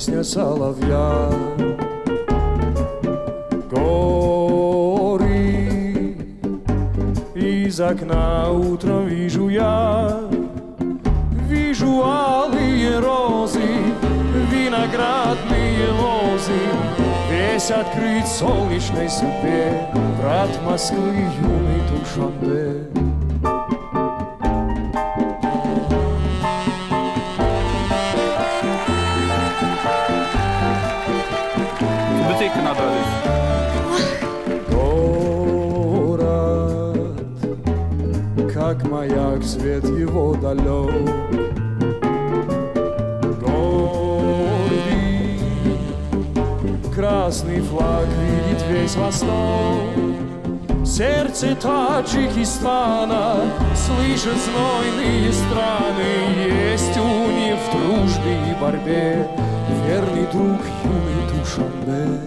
песня соловья. Горы из окна утром вижу я, вижу алые розы, виноградные лозы, весь открыт солнечной судьбе, брат Москвы, юный Душанбе. Город, как маяк, свет его далек. Гордый, красный флаг видит весь восток. Сердце Таджикистана слышит знойные страны. Есть у них в дружбе и борьбе верный друг, юный Душанбе.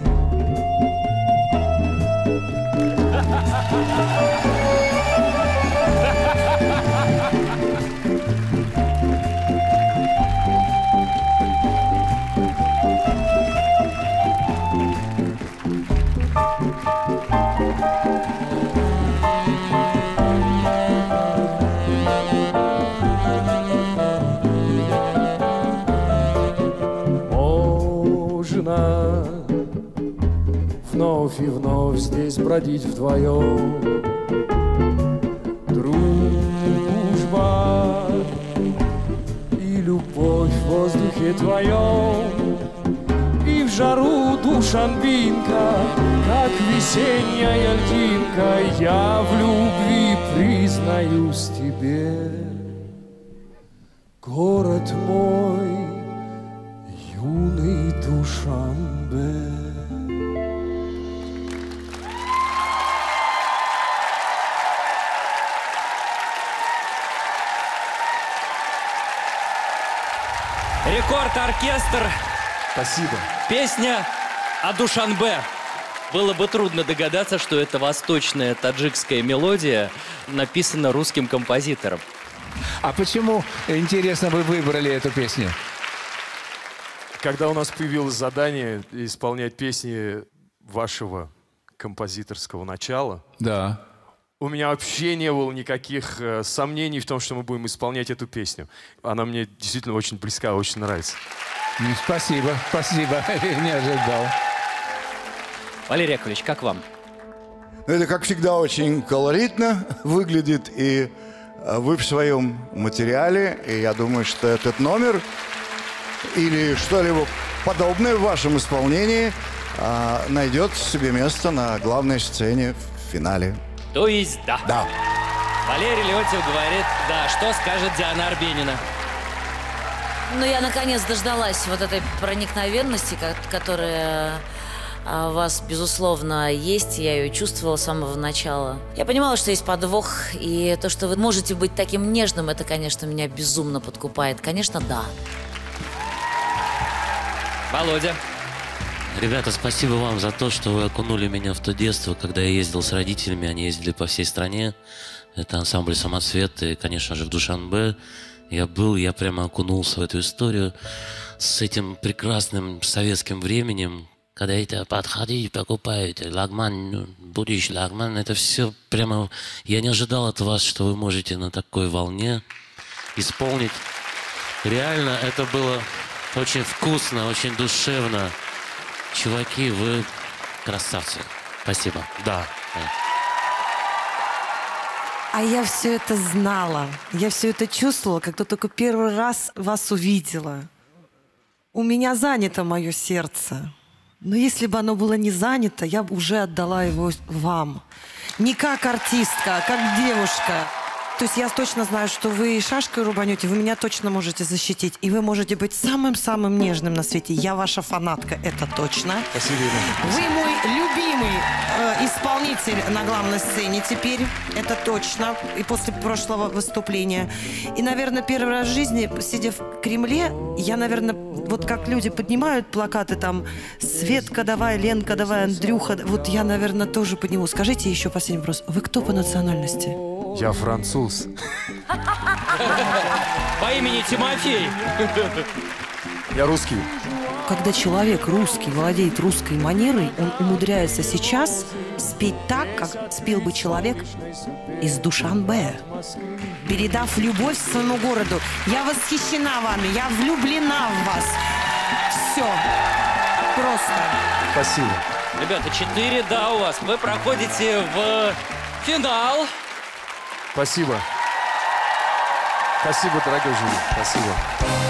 Можно вновь и вновь здесь бродить вдвоем. Дружба и любовь в воздухе твоем. И в жару Душанбинка, как весенняя льдинка, я в любви признаюсь тебе. Город мой, юный Душанбе. Рекорд-оркестр. Спасибо. Песня о Душанбе. Было бы трудно догадаться, что это восточная таджикская мелодия написана русским композитором. А почему, интересно, вы выбрали эту песню? Когда у нас появилось задание исполнять песни вашего композиторского начала, да, у меня вообще не было никаких сомнений в том, что мы будем исполнять эту песню. Она мне действительно очень близка, очень нравится. Спасибо, спасибо. Я не ожидал. Валерий Яковлевич, как вам? Это, как всегда, очень колоритно выглядит, и вы в своем материале, и я думаю, что этот номер или что-либо подобное в вашем исполнении найдет себе место на главной сцене в финале. То есть да. Да. Валерий Леонтьев говорит да. Что скажет Диана Арбенина? Ну, я наконец дождалась вот этой проникновенности, которая у вас, безусловно, есть. Я ее чувствовала с самого начала. Я понимала, что есть подвох, и то, что вы можете быть таким нежным, это, конечно, меня безумно подкупает. Конечно, да. Володя. Ребята, спасибо вам за то, что вы окунули меня в то детство, когда я ездил с родителями, они ездили по всей стране. Это ансамбль «Самоцвет», и, конечно же, в Душанбе я прямо окунулся в эту историю с этим прекрасным советским временем, когда это подходить, покупаете, лагман, будешь лагман, это все прямо... Я не ожидал от вас, что вы можете на такой волне исполнить. Реально, это было очень вкусно, очень душевно. Чуваки, вы красавцы. Спасибо. Да. А я все это знала. Я все это чувствовала, когда только первый раз вас увидела. У меня занято мое сердце. Но если бы оно было не занято, я бы уже отдала его вам. Не как артистка, а как девушка. То есть я точно знаю, что вы шашкой рубанете, вы меня точно можете защитить. И вы можете быть самым-самым нежным на свете. Я ваша фанатка, это точно. Спасибо. Вы мой любимый исполнитель на главной сцене теперь, это точно. И после прошлого выступления. И, наверное, первый раз в жизни, сидя в Кремле, я, наверное, вот как люди поднимают плакаты там «Светка, давай», «Ленка, давай», «Андрюха». Вот я, наверное, тоже подниму. Скажите еще последний вопрос. Вы кто по национальности? Я француз. По имени Тимофей. Я русский. когда человек русский, владеет русской манерой, он умудряется сейчас спеть так, как спел бы человек из Душанбе, передав любовь своему городу. Я восхищена вами, я влюблена в вас. Все. Просто. Спасибо. Ребята, 4 да у вас. Вы проходите в финал. Спасибо. Спасибо, дорогой жюри. Спасибо.